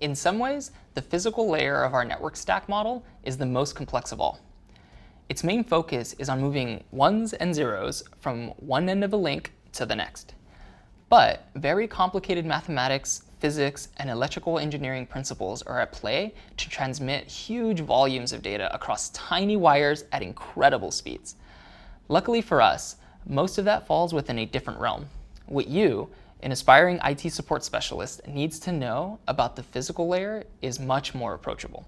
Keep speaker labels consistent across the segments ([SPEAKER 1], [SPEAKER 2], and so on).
[SPEAKER 1] In some ways, the physical layer of our network stack model is the most complex of all. Its main focus is on moving ones and zeros from one end of a link to the next. But very complicated mathematics, physics, and electrical engineering principles are at play to transmit huge volumes of data across tiny wires at incredible speeds. Luckily for us, most of that falls within a different realm. What you, an aspiring IT support specialist, needs to know about the physical layer is much more approachable.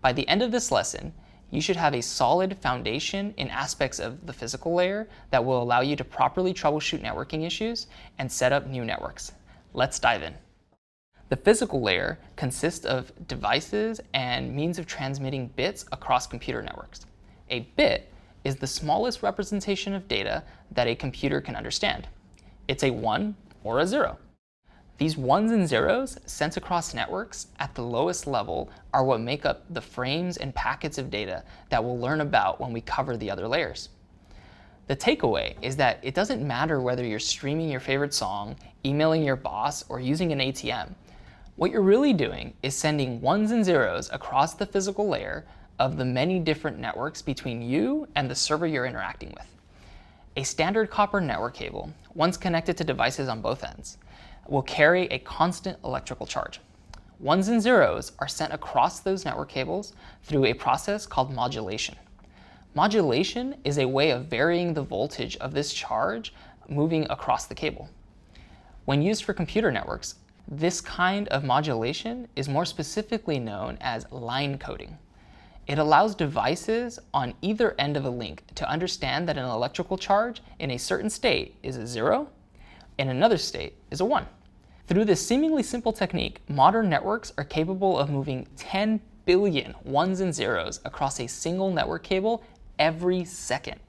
[SPEAKER 1] By the end of this lesson, you should have a solid foundation in aspects of the physical layer that will allow you to properly troubleshoot networking issues and set up new networks. Let's dive in. The physical layer consists of devices and means of transmitting bits across computer networks. A bit is the smallest representation of data that a computer can understand. It's a 1 or a 0. These ones and zeros sent across networks at the lowest level are what make up the frames and packets of data that we'll learn about when we cover the other layers. The takeaway is that it doesn't matter whether you're streaming your favorite song, emailing your boss, or using an ATM. What you're really doing is sending ones and zeros across the physical layer of the many different networks between you and the server you're interacting with. A standard copper network cable, once connected to devices on both ends, will carry a constant electrical charge. Ones and zeros are sent across those network cables through a process called modulation. Modulation is a way of varying the voltage of this charge moving across the cable. When used for computer networks, this kind of modulation is more specifically known as line coding. It allows devices on either end of a link to understand that an electrical charge in a certain state is a 0, in another state is a 1. Through this seemingly simple technique, modern networks are capable of moving 10 billion ones and zeros across a single network cable every second.